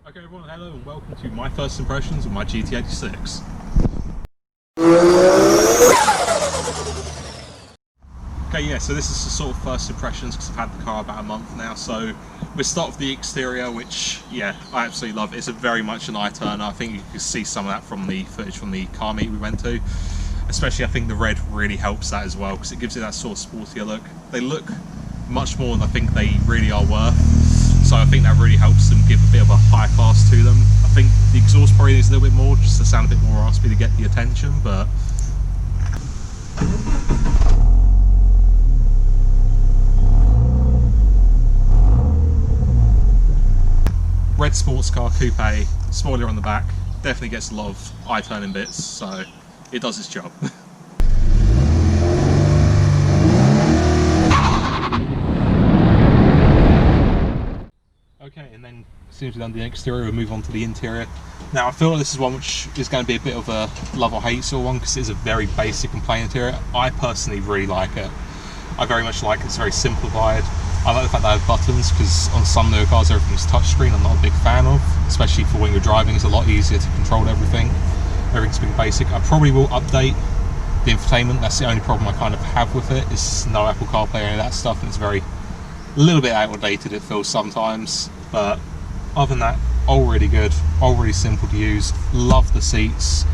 Okay everyone, hello and welcome to my first impressions of my GT86. Okay, yeah, so this is the sort of first impressions because I've had the car about a month now. So we start with the exterior, which, yeah, I absolutely love. It's very much an eye turner. I think you can see some of that from the footage from the car meet we went to. Especially I think the red really helps that as well because it gives it that sort of sportier look. They look much more than I think they really are worth. So I think that really helps them give a bit of a high class to them. I think the exhaust probably needs a little bit more, just to sound a bit more raspy to get the attention, but red sports car coupe, spoiler on the back, definitely gets a lot of eye turning bits, so it does its job. Okay, and then as soon as we've done the exterior, we'll move on to the interior. Now I feel like this is one which is going to be a bit of a love or hate sort of one because it's a very basic and plain interior. I personally really like it. I very much like it. It's very simplified. I like the fact that I have buttons because on some newer cars everything's touchscreen. I'm not a big fan of, especially for when you're driving. It's a lot easier to control everything. Everything's been basic. I probably will update the infotainment. That's the only problem I kind of have with it. It's no Apple CarPlay or any of that stuff, and it's a little bit outdated, it feels sometimes, but other than that, all really good, all really simple to use. Love the seats,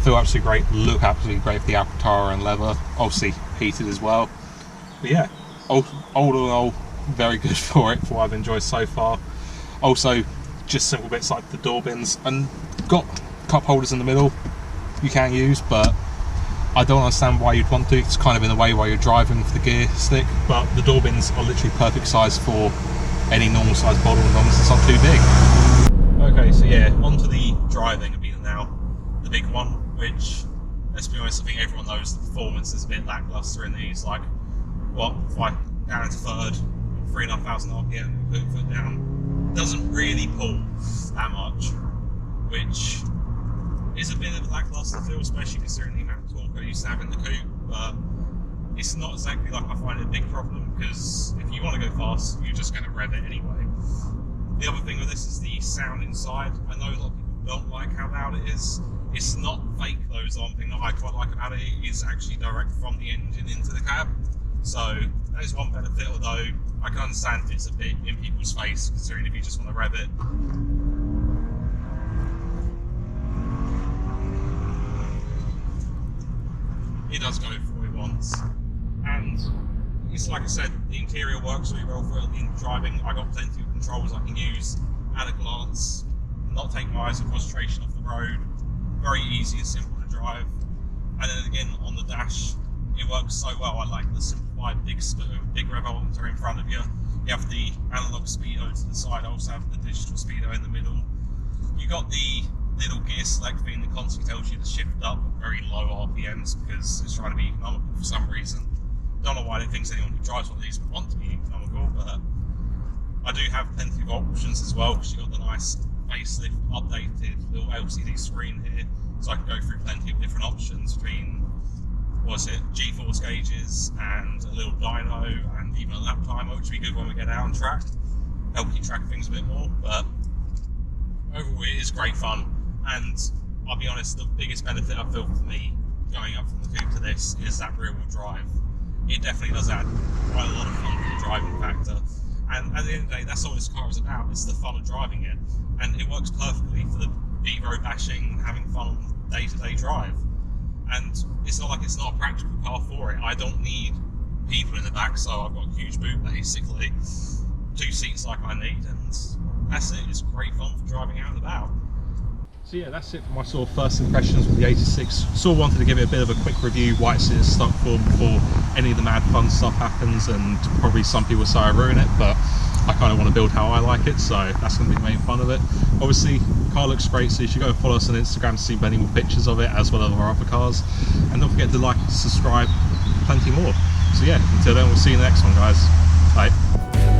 feel absolutely great, look absolutely great with the Alcantara and leather, obviously heated as well. But yeah, all in all, very good for it, for what I've enjoyed so far. Also, just simple bits like the door bins, and got cup holders in the middle you can use, but I don't understand why you'd want to. It's kind of in the way while you're driving with the gear stick, but the door bins are literally perfect size for any normal size bottle as long as it's not too big. Okay, so yeah, onto the driving a bit now. The big one, which, let's be honest, I think everyone knows the performance is a bit lackluster in these. Like, what, if I down into third, 3,500 RPM, put foot down, doesn't really pull that much, which is a bit of a lackluster feel, especially considering the amount of torque I used to have in the coupe, but it's not exactly like I find it a big problem, because if you want to go fast, you're just going to rev it anyway. The other thing with this is the sound inside. I know a lot of people don't like how loud it is. It's not fake though, so one thing that I quite like about it is actually direct from the engine into the cab. So that is one benefit, although I can understand if it's a bit in people's face, considering if you just want to rev it. It does go for what it wants, and it's like I said, the interior works really well for it. In driving, I got plenty of controls I can use at a glance, not take my eyes and concentration off the road. Very easy and simple to drive. And then again, on the dash, it works so well. I like the simplified big revolver in front of you. You have the analog speedo to the side. I also have the digital speedo in the middle. You got the little gear select thing that constantly tells you to shift up at very low RPMs because it's trying to be economical for some reason. Don't know why they think anyone who drives one of these would want to be economical, but I do have plenty of options as well because you've got the nice facelift updated little LCD screen here, so I can go through plenty of different options between, what's it, G-force gauges and a little dyno and even a lap timer, which will be good when we get out on track, help you track things a bit more. But overall it is great fun. And I'll be honest, the biggest benefit I feel for me going up from the coupe to this is that rear wheel drive. It definitely does add quite a lot of fun to the driving factor. And at the end of the day, that's all this car is about. It's the fun of driving it. And it works perfectly for the beat road bashing, having fun on day-to-day drive. And it's not like it's not a practical car for it. I don't need people in the back, so I've got a huge boot basically. 2 seats like I need, and that's it. It's great fun for driving out and about. So yeah, that's it for my sort of first impressions with the 86. Sort of wanted to give it a bit of a quick review, why it's in its stock form before any of the mad fun stuff happens, and probably some people say I ruin it, but I kind of want to build how I like it, so that's going to be the main fun of it. Obviously, the car looks great, so you should go and follow us on Instagram to see many more pictures of it, as well as our other cars. And don't forget to like and subscribe, plenty more. So yeah, until then, we'll see you in the next one, guys. Bye.